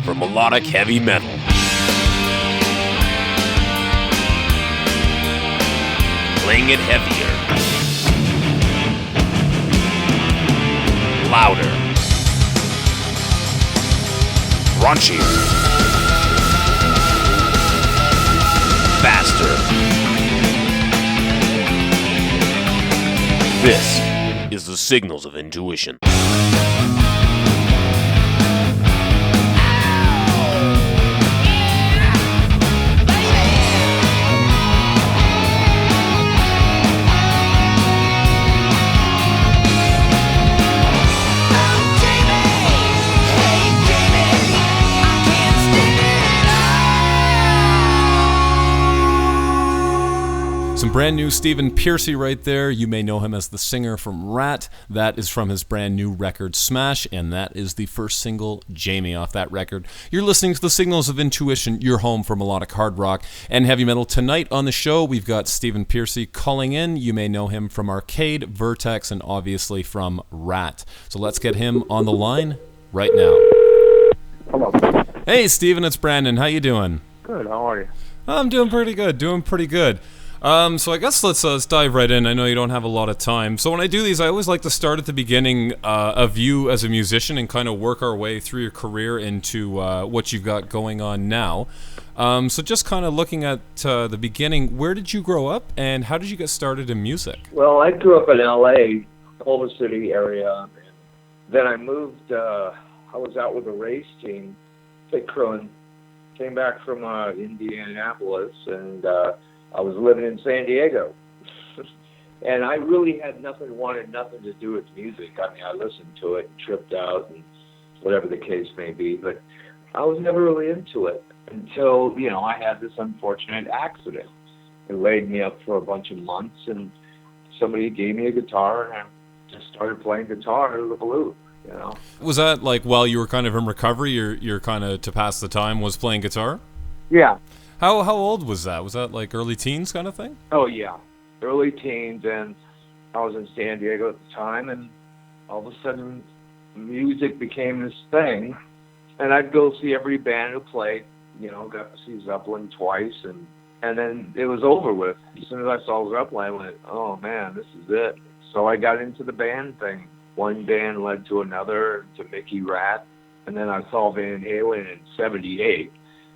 for melodic heavy metal. Playing it heavier, louder, raunchier, faster. This is the Signals of Intuition. Some brand new Stephen Pearcy right there. You may know him as the singer from Ratt. That is from his brand new record Smash, and that is the first single, Jamie, off that record. You're listening to the Signals of Intuition, your home for melodic hard rock and heavy metal. Tonight on the show, we've got Stephen Pearcy calling in. You may know him from Arcade, Vertex, and obviously from Ratt. So let's get him on the line right now. Hello. Hey, Stephen, it's Brandon. How you doing? Good, how are you? I'm doing pretty good, So I guess let's dive right in. I know you don't have a lot of time. So when I do these, I always like to start at the beginning of you as a musician and kind of work our way through your career into what you've got going on now. So just kind of looking at the beginning, where did you grow up and how did you get started in music? Well, I grew up in L.A., Culver City area. Then I moved, I was out with a race team, pit crewing, came back from Indianapolis, and I was living in San Diego. And I really wanted nothing to do with music. I mean, I listened to it and tripped out and whatever the case may be, but I was never really into it until, I had this unfortunate accident. It laid me up for a bunch of months, and somebody gave me a guitar, and I just started playing guitar to the blue, Was that like while you were kind of in recovery, you're kind of to pass the time was playing guitar? Yeah. How old was that? Was that like early teens kind of thing? Oh, yeah. Early teens, and I was in San Diego at the time, and all of a sudden music became this thing, and I'd go see every band who played, got to see Zeppelin twice, and then it was over with. As soon as I saw Zeppelin, I went, oh man, this is it. So I got into the band thing. One band led to another, to Mickey Ratt, and then I saw Van Halen in 78.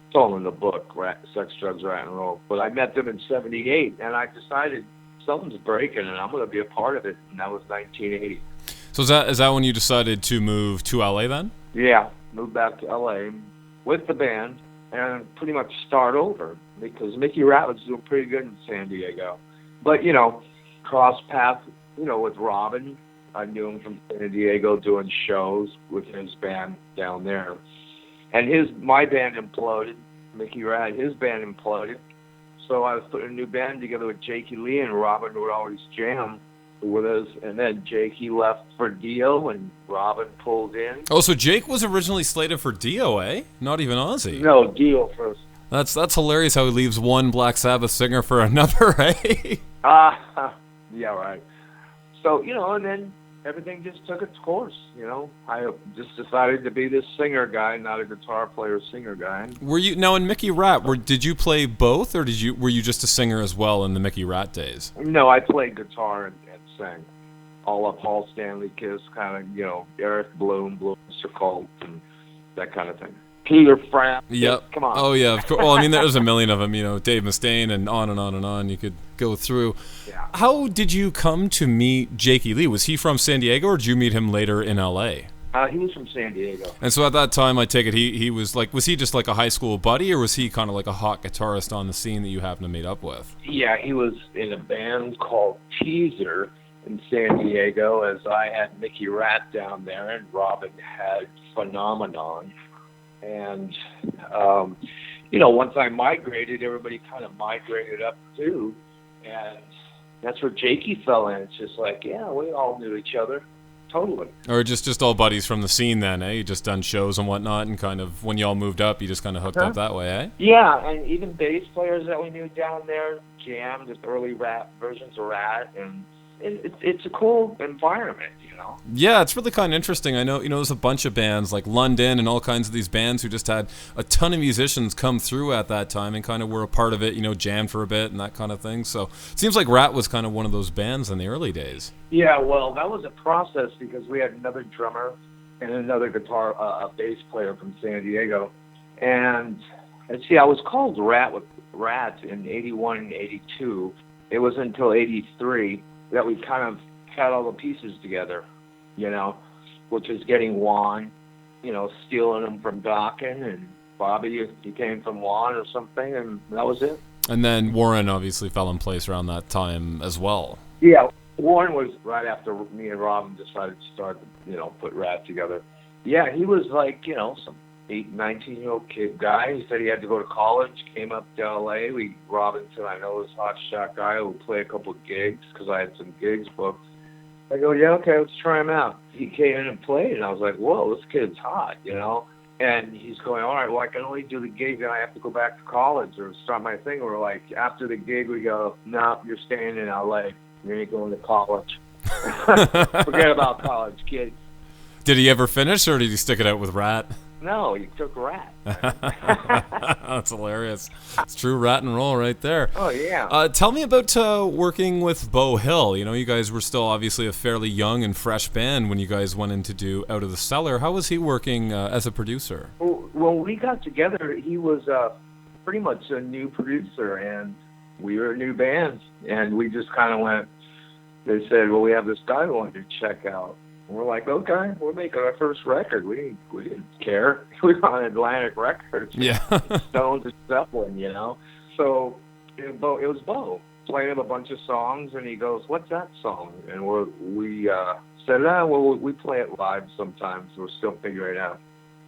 It's all in the book, Sex, Drugs, Rock and Roll. But I met them in 78, and I decided something's breaking, and I'm going to be a part of it, and that was 1980. So is that when you decided to move to LA then? Yeah, moved back to LA with the band, and pretty much start over, because Mickey Ratt was doing pretty good in San Diego. But, cross paths, with Robin. I knew him from San Diego doing shows with his band down there. And my band imploded. Mickey Ratt, his band imploded. So I was putting a new band together with Jakey Lee, and Robin would always jam with us. And then Jakey left for Dio, and Robin pulled in. Oh, so Jake was originally slated for Dio, eh? Not even Ozzy. No, Dio first. That's hilarious how he leaves one Black Sabbath singer for another, eh? Yeah, right. So, and then everything just took its course, I just decided to be this singer guy, not a guitar player singer guy. Were you now in Mickey Ratt? Did you play both, or were you just a singer as well in the Mickey Ratt days? No, I played guitar and sang. All of Paul Stanley Kiss, kind of, Eric Bloom, Mr. Colt, and that kind of thing. Peter Frapp. Yep. Come on. Oh, yeah. Of course. Well, I mean, there's a million of them, Dave Mustaine and on and on and on. You could go through. Yeah. How did you come to meet Jakey Lee? Was he from San Diego, or did you meet him later in L.A.? He was from San Diego. And so at that time, I take it he was he just like a high school buddy, or was he kind of like a hot guitarist on the scene that you happened to meet up with? Yeah, he was in a band called Teaser in San Diego, as I had Mickey Ratt down there, and Robin had Phenomenon. And, once I migrated, everybody kind of migrated up too. And that's where Jakey fell in. It's just like, yeah, we all knew each other. Totally. Or just all buddies from the scene then, eh? You just done shows and whatnot, and kind of, when y'all moved up, you just kind of hooked up that way, eh? Yeah, and even bass players that we knew down there jammed with early rap versions of Ratt, and it's a cool environment, you know. Yeah, it's really kind of interesting. I know, there's a bunch of bands like London and all kinds of these bands who just had a ton of musicians come through at that time and kind of were a part of it, jammed for a bit and that kind of thing. So it seems like Ratt was kind of one of those bands in the early days. Yeah, well, that was a process because we had another drummer and another a bass player from San Diego. And see, I was called Ratt in 81 and 82. It was until 83 that we kind of had all the pieces together, which is getting Juan, stealing them from Dawkins, and Bobby, he came from Juan or something, and that was it. And then Warren obviously fell in place around that time as well. Yeah, Warren was right after me and Robin decided to start, put Ratt together. Yeah, he was like, some 19-year-old kid guy. He said he had to go to college, came up to L.A. Robin said, I know this hotshot guy who will play a couple of gigs because I had some gigs booked. I go, yeah, okay, let's try him out. He came in and played, and I was like, whoa, this kid's hot, And he's going, all right, well, I can only do the gig, and I have to go back to college or start my thing. We're like, after the gig, we go, no, you're staying in L.A. You ain't going to college. Forget about college, kid. Did he ever finish, or did he stick it out with Ratt? No, he took Ratt. That's hilarious. It's true Ratt and roll right there. Oh, yeah. Tell me about working with Beau Hill. You guys were still obviously a fairly young and fresh band when you guys went in to do Out of the Cellar. How was he working as a producer? Well, when we got together, he was pretty much a new producer, and we were a new band. And we just kind of went, they said, well, we have this guy we wanted to check out. And we're like, okay, we're making our first record. We didn't care. We were on Atlantic Records. Yeah. Stones and Zeppelin, So it was Beau. Played him a bunch of songs, and he goes, what's that song? And we said, well, we play it live sometimes. We're still figuring it out.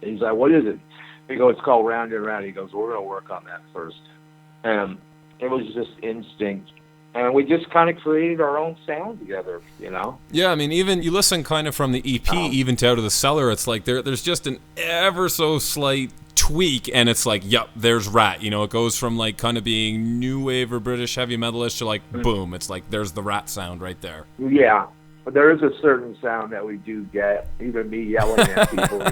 And he's like, what is it? We go, it's called Round and Round. He goes, we're going to work on that first. And it was just instinct. And we just kind of created our own sound together, Yeah, I mean, even you listen kind of from the EP even to Out of the Cellar, it's like there's just an ever so slight tweak, and it's like, yep, there's Ratt. It goes from like kind of being new wave or British heavy metalish to like, boom, it's like there's the Ratt sound right there. Yeah, but there is a certain sound that we do get, even me yelling at people,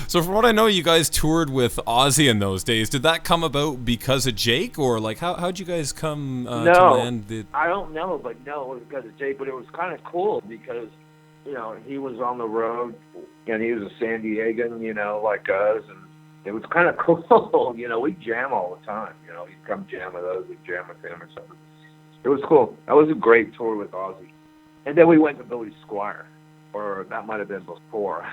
So from what I know, you guys toured with Ozzy in those days. Did that come about because of Jake, or like how'd you guys come to land? I don't know, but no, it was because of Jake. But it was kind of cool because he was on the road and he was a San Diegan, like us, and it was kind of cool. We jam all the time. He'd come jam with us, we'd jam with him or something. It was cool. That was a great tour with Ozzy. And then we went to Billy Squire, or that might have been before.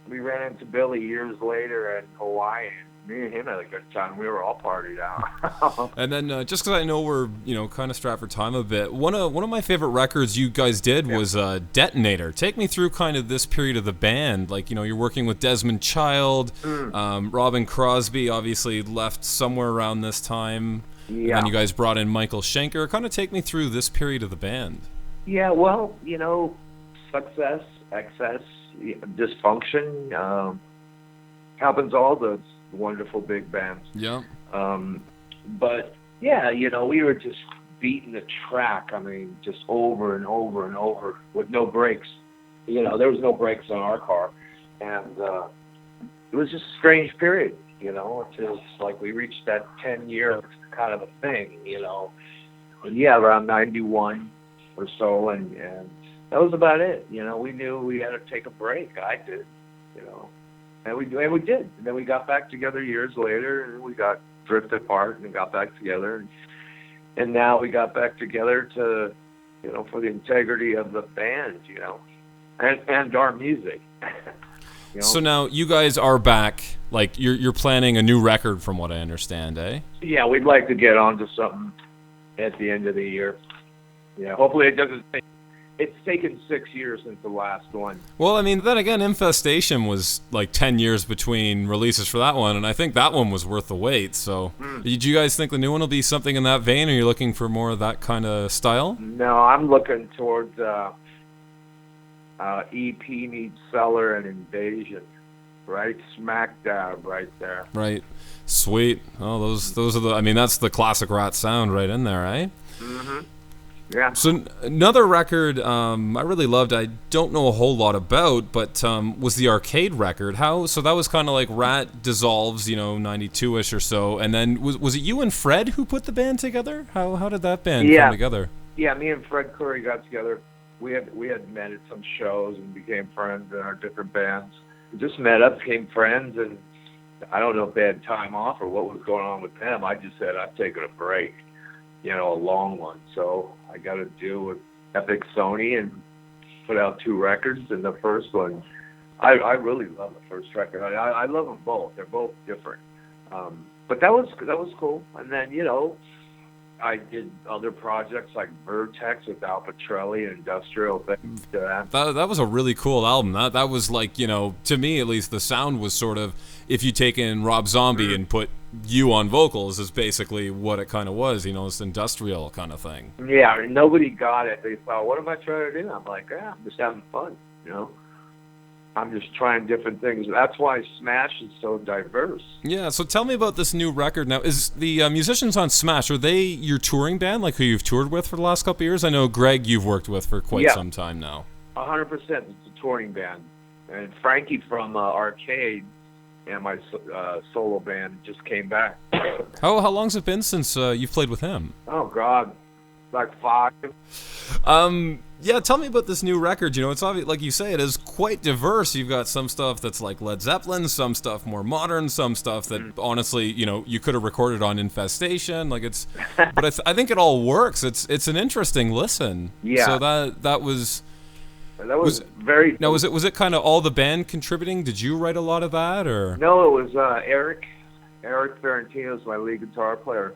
We ran into Billy years later in Hawaii, and me and him had a good time. We were all partied out. And then just because I know we're kind of strapped for time a bit, one of my favorite records you guys did was Detonator. Take me through kind of this period of the band. Like you're working with Desmond Child, Robin Crosby obviously left somewhere around this time. Yeah. And then you guys brought in Michael Schenker. Kind of take me through this period of the band. Yeah, well, success, excess, dysfunction happens all the wonderful big bands. Yeah. But yeah, we were just beating the track. I mean, just over and over and over with no brakes. There was no brakes on our car, and it was just a strange period. It's like we reached that 10-year kind of a thing. And yeah, around 91 or so, and that was about it. We knew we had to take a break. I did, and we did. And then we got back together years later, and we got drifted apart and got back together. And now we got back together to, for the integrity of the band, and our music. So now you guys are back. Like you're planning a new record, from what I understand, eh? Yeah, we'd like to get onto something at the end of the year. Yeah, hopefully it doesn't take. It's taken 6 years since the last one. Well, I mean, then again, Infestation was like 10 years between releases for that one, and I think that one was worth the wait. So, Did you guys think the new one will be something in that vein, or are you looking for more of that kind of style? No, I'm looking towards EP meets Cellar and Invasion right smack dab right there. Right. Sweet. Oh, those are the. I mean, that's the classic Ratt sound right in there, eh? Mm-hmm. Yeah. So another record I really loved. I don't know a whole lot about, but was the Arcade record. So that was kind of like Ratt dissolves, 92ish or so, and then was it you and Fred who put the band together? How did that band come together? Yeah, me and Fred Curry got together. We had met at some shows and became friends in our different bands. We just met up, became friends, and I don't know if they had time off or what was going on with them. I just said, I've taken a break, a long one. So I got to deal with Epic Sony and put out 2 records. And the first one, I really love the first record. I love them both. They're both different. But that was cool. And then, I did other projects like Vertex with Al Pitrelli and Industrial things. That was a really cool album. That was like, to me at least, the sound was sort of, if you take in Rob Zombie and put you on vocals, is basically what it kind of was, this industrial kind of thing. Yeah, nobody got it. They thought, what am I trying to do? I'm like, I'm just having fun, I'm just trying different things. That's why Smash is so diverse. Yeah, so tell me about this new record. Now, is the musicians on Smash, are they your touring band, like who you've toured with for the last couple of years? I know Greg you've worked with for quite some time now. 100%. It's a touring band. And Frankie from Arcade and my solo band just came back. How long's it been since you've played with him? Oh, God. Like 5. Yeah, tell me about this new record. It's obvious, like you say, it is quite diverse. You've got some stuff that's like Led Zeppelin, some stuff more modern, some stuff that honestly, you could have recorded on Infestation. Like but I think it all works. It's an interesting listen. Yeah. So that was very. Now was it kind of all the band contributing? Did you write a lot of that, or? No, it was Eric. Eric Ferrantino's my lead guitar player.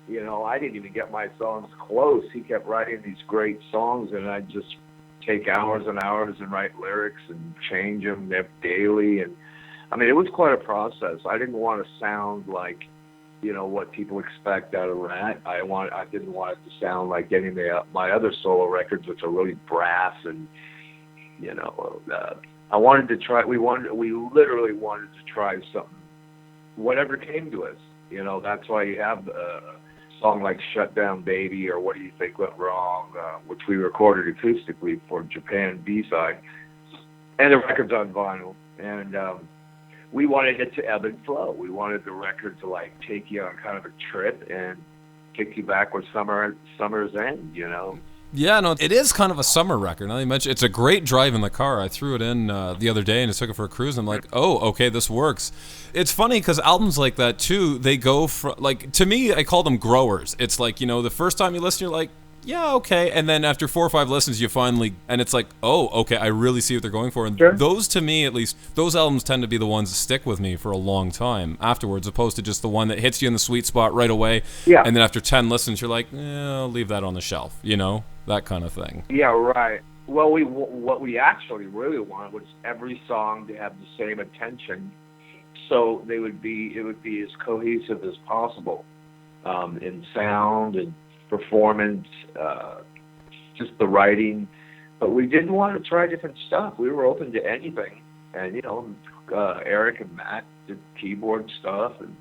I didn't even get my songs close. He kept writing these great songs, and I'd just take hours and hours and write lyrics and change them daily. And I mean, it was quite a process. I didn't want to sound like, what people expect out of Ratt. I didn't want it to sound like any of my other solo records, which are really brass and, I wanted to try. We literally wanted to try something, whatever came to us. That's why you have song like Shut Down Baby or What Do You Think Went Wrong, which we recorded acoustically for Japan B-side, and the record's on vinyl. And we wanted it to ebb and flow. We wanted the record to take you on kind of a trip and kick you back with summer's end, Yeah, no, it is kind of a summer record. Now you mentioned it's a great drive in the car. I threw it in the other day and just took it for a cruise. And I'm like, oh, okay, this works. It's funny because albums like that too, they go from to me, I call them growers. It's like, the first time you listen, you're like, yeah, okay. And then after 4 or 5 listens, you finally, and it's like, oh, okay, I really see what they're going for. And those, to me, at least, those albums tend to be the ones that stick with me for a long time afterwards, opposed to just the one that hits you in the sweet spot right away. Yeah. And then after 10 listens, you're like, I'll leave that on the shelf, that kind of thing. Yeah, right. Well, what we actually really wanted was every song to have the same attention, so it would be as cohesive as possible in sound and performance, just the writing. But we didn't want to try different stuff. We were open to anything. And Eric and Matt did keyboard stuff, and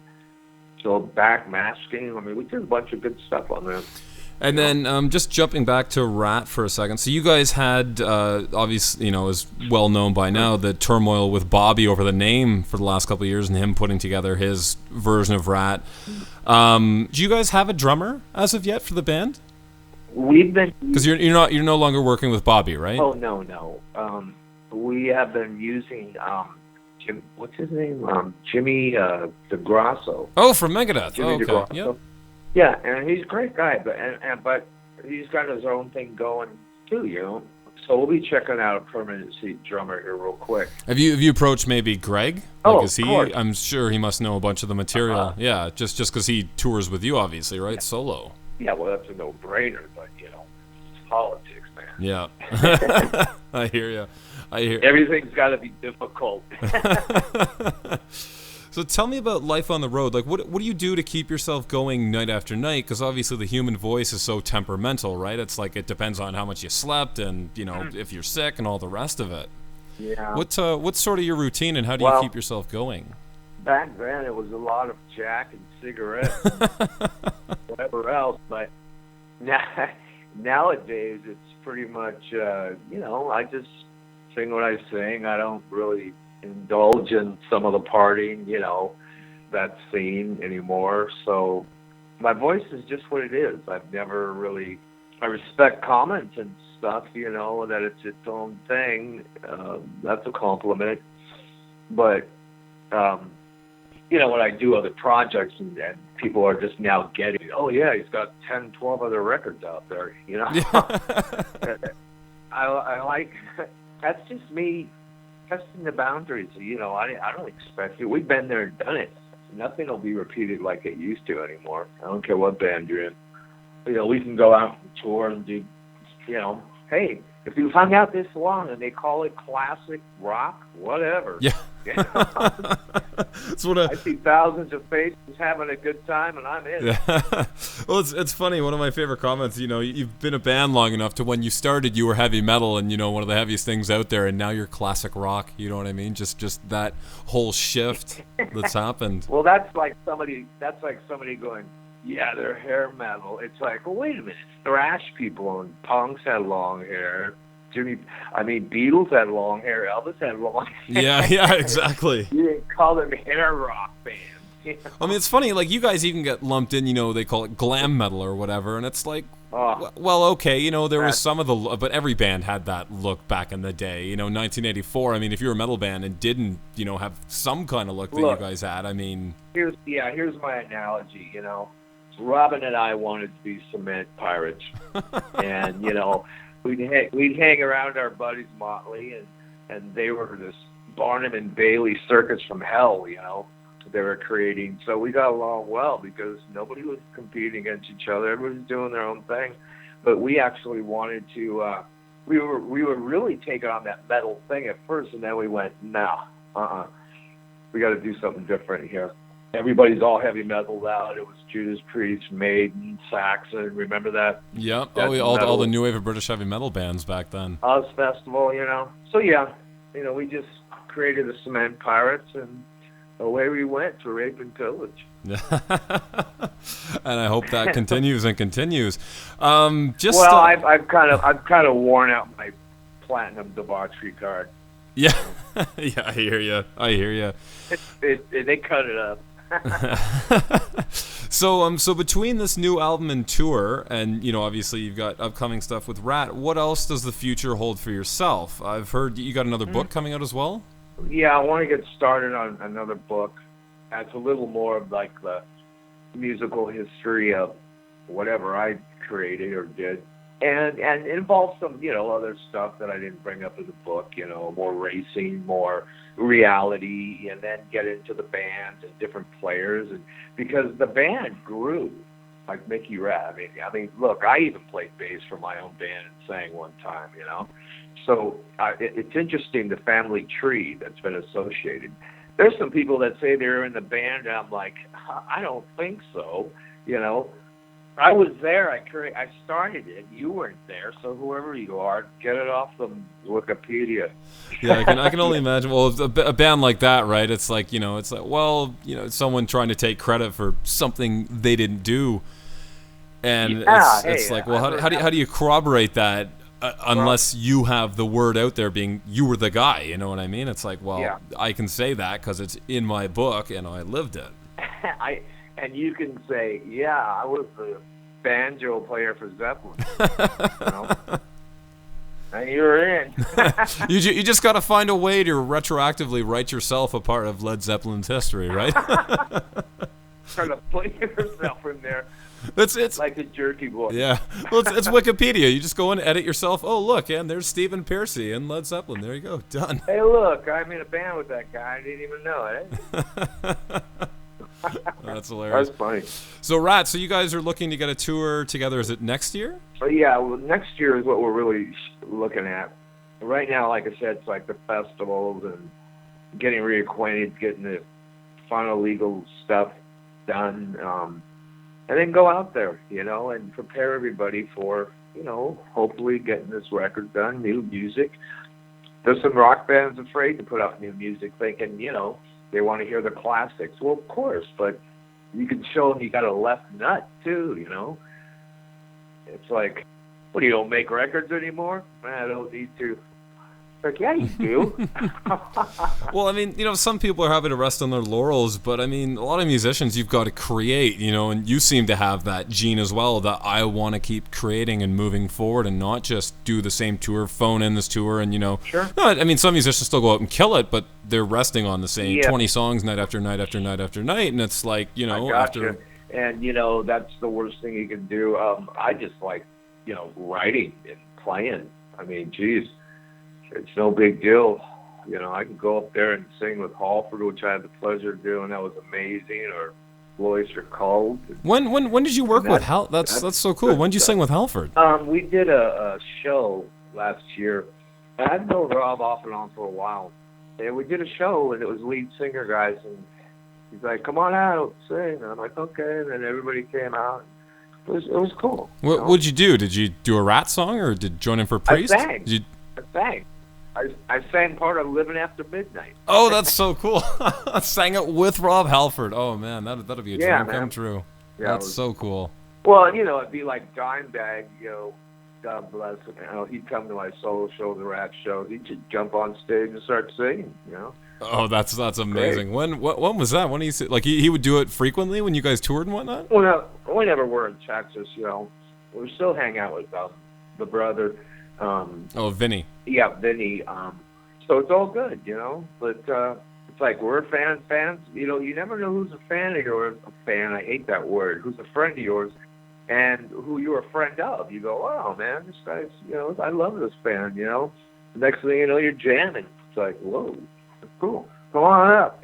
so back masking. I mean, we did a bunch of good stuff on there. And then just jumping back to Ratt for a second. So you guys had, obviously, as well known by now, the turmoil with Bobby over the name for the last couple of years and him putting together his version of Ratt. Do you guys have a drummer as of yet for the band? We've been, because you're no longer working with Bobby, right? Oh no. We have been using Jim. What's his name? Jimmy DeGrasso. Oh, from Megadeth. Jimmy DeGrasso. Yep. Yeah, and he's a great guy, but he's got his own thing going too, So we'll be checking out a permanent seat drummer here real quick. Have you approached maybe Greg? Of course. I'm sure he must know a bunch of the material. Yeah, just because he tours with you, obviously, right? Yeah. Solo. Yeah, well, that's a no-brainer, but it's politics, man. Yeah, I hear you. Everything's got to be difficult. So tell me about life on the road. Like, what do you do to keep yourself going night after night? Because obviously the human voice is so temperamental, right? It's like it depends on how much you slept and, if you're sick and all the rest of it. Yeah. What's sort of your routine, and how do you Well, keep yourself going? Back then, it was a lot of Jack and cigarettes and whatever else. But nowadays, it's pretty much, I just sing what I sing. I don't really indulge in some of the partying, that scene anymore. So my voice is just what it is. I've never really. I respect comments and stuff, that it's its own thing. That's a compliment. But when I do other projects and people are just now getting, oh yeah, he's got 10, 12 other records out there, I like, that's just me testing the boundaries. I don't expect it. We've been there and done it. Nothing will be repeated like it used to anymore. I don't care what band you're in. We can go out and tour and do, hey, if you've hung out this long and they call it classic rock, whatever. Yeah. That's what I see thousands of faces having a good time, and I'm in. Yeah. Well, it's funny. One of my favorite comments, you've been a band long enough to when you started, you were heavy metal and, one of the heaviest things out there, and now you're classic rock. You know what I mean? Just that whole shift that's happened. Well, that's like somebody going, yeah, they're hair metal. It's like, well, wait a minute. Thrash people and punks had long hair. Beatles had long hair. Elvis had long hair. Yeah, exactly. You didn't call them hair rock bands. I mean, it's funny. Like, you guys even get lumped in. They call it glam metal or whatever, and it's like, well, okay. There was some of but every band had that look back in the day. 1984. I mean, if you were a metal band and didn't, have some kind of look that you guys had, I mean. Here's my analogy. Robin and I wanted to be cement pirates, and we'd hang around our buddies Motley, and they were this Barnum and Bailey circus from hell, they were creating. So we got along well because nobody was competing against each other. Everybody was doing their own thing, but we actually wanted to. We were really taking on that metal thing at first, and then we went, no, we got to do something different here. Everybody's all heavy metal out. It was Judas Priest, Maiden, Saxon. Remember that? Yep. All the new wave of British heavy metal bands back then. Oz Festival, So yeah, we just created the Cement Pirates, and away we went to rape and pillage. And I hope that continues and continues. I've kind of worn out my platinum debauchery card. Yeah, yeah, I hear you. They cut it up. So between this new album and tour, and obviously you've got upcoming stuff with Ratt, what else does the future hold for yourself? I've heard you got another book coming out as well. Yeah, I want to get started on another book. It's a little more of like the musical history of whatever I created or did. And it involves some, other stuff that I didn't bring up in the book, more racing, more reality, and then get into the bands and different players. And because the band grew, like Mickey Ratt. I mean, look, I even played bass for my own band and sang one time, So it's interesting, the family tree that's been associated. There's some people that say they're in the band, and I'm like, I don't think so, I was there. I started it. You weren't there, so whoever you are, get it off the Wikipedia. Yeah, I can only imagine. Well, a band like that, right? It's like it's someone trying to take credit for something they didn't do, and it's like, well, how do you corroborate that unless you have the word out there being you were the guy? You know what I mean? It's like, well, I can say that because it's in my book and I lived it. And you can say, yeah, I was the banjo player for Zeppelin. And you're in. You just got to find a way to retroactively write yourself a part of Led Zeppelin's history, right? Trying to put yourself in there. It's like a jerky boy. Yeah. Well, it's Wikipedia. You just go in, edit yourself. Oh, look, and there's Stephen Pearcy and Led Zeppelin. There you go. Done. Hey, look, I'm in a band with that guy. I didn't even know it. That's hilarious. That's funny. So, Ratt, so you guys are looking to get a tour together. Is it next year? Yeah, well, next year is what we're really looking at. Right now, like I said, it's like the festivals and getting reacquainted, getting the final legal stuff done, and then go out there, and prepare everybody for, hopefully getting this record done, new music, there's some rock bands afraid to put out new music, thinking, they want to hear the classics. Well, of course, but you can show them you got a left nut too. It's like, what, you don't make records anymore? I don't need to. Like, yeah, you do. Well, I mean, some people are happy to rest on their laurels, but I mean, a lot of musicians, you've got to create, and you seem to have that gene as well, that I want to keep creating and moving forward and not just do the same tour, phone in this tour, and, Sure. No, I mean, some musicians still go out and kill it, but they're resting on the same 20 songs night after night after night after night, and it's like, after... And, that's the worst thing you can do. I just like, writing and playing. I mean, geez. It's no big deal. I can go up there and sing with Halford, which I had the pleasure of doing. That was amazing. Or Voice or Cold. When did you work with Hal? That's so cool. When did you sing with Halford? We did a show last year. I've known Rob off and on for a while. And we did a show, and it was lead singer guys. And he's like, "Come on out, sing." And I'm like, "Okay." And then everybody came out. It was cool. What'd you do? Did you do a Ratt song, or did you join in for Priest? I sang. I sang part of Living After Midnight. Oh, that's so cool. I sang it with Rob Halford. Oh, man, that'll be a dream come true. Yeah, that's so cool. Well, it'd be like Dimebag, God bless him. He'd come to my solo show, the Ratt shows. He'd just jump on stage and start singing, Oh, that's amazing. When was that? When he would do it frequently when you guys toured and whatnot? Well, no, whenever we're in Texas, we still hang out with the brother. Vinny. Yeah, Vinny. So it's all good, But it's like we're fans. You never know who's a fan of yours. A fan, I hate that word. Who's a friend of yours, and who you're a friend of. You go, wow, man, this guy's, I love this band. The next thing you know, you're jamming. It's like, whoa, that's cool. Come on up,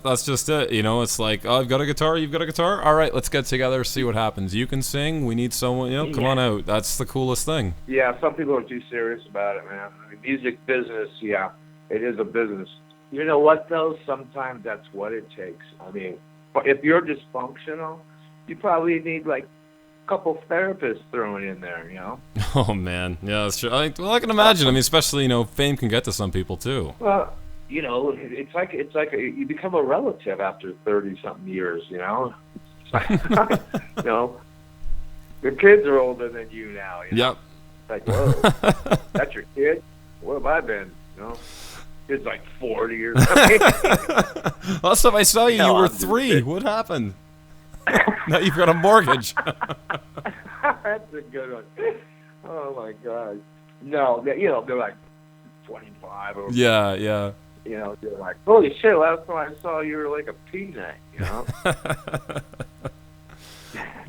that's just it. It's like, oh, I've got a guitar, you've got a guitar. All right, let's get together, see what happens. You can sing. We need someone. Come on out. That's the coolest thing. Yeah, some people are too serious about it, man. I mean, music business, it is a business. You know what, though? Sometimes that's what it takes. I mean, if you're dysfunctional, you probably need like a couple therapists thrown in there. Oh man, yeah, that's true. I can imagine. I mean, especially fame can get to some people too. Well. It's like you become a relative after 30-something years, Your kids are older than you now. Yep. It's like, whoa, that's your kid? Where have I been? Kid's like 40 or something. Last time I saw you, you were 3. What happened? Now you've got a mortgage. That's a good one. Oh my God. No, they're like 25 or yeah. They're like, holy shit, last time I saw you were like a peanut,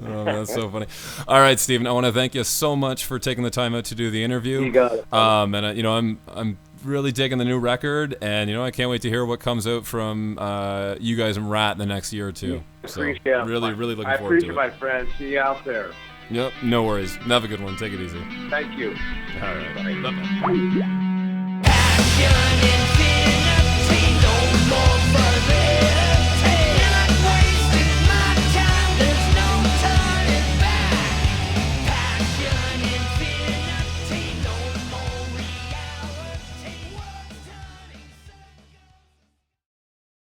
Oh, that's so funny. All right, Stephen, I want to thank you so much for taking the time out to do the interview. You got it. And I'm really digging the new record, and I can't wait to hear what comes out from you guys and Ratt in the next year or two. So really looking forward to it. I appreciate my friend. See you out there. Yep, no worries. Have a good one. Take it easy. Thank you. All right. Bye. Bye-bye.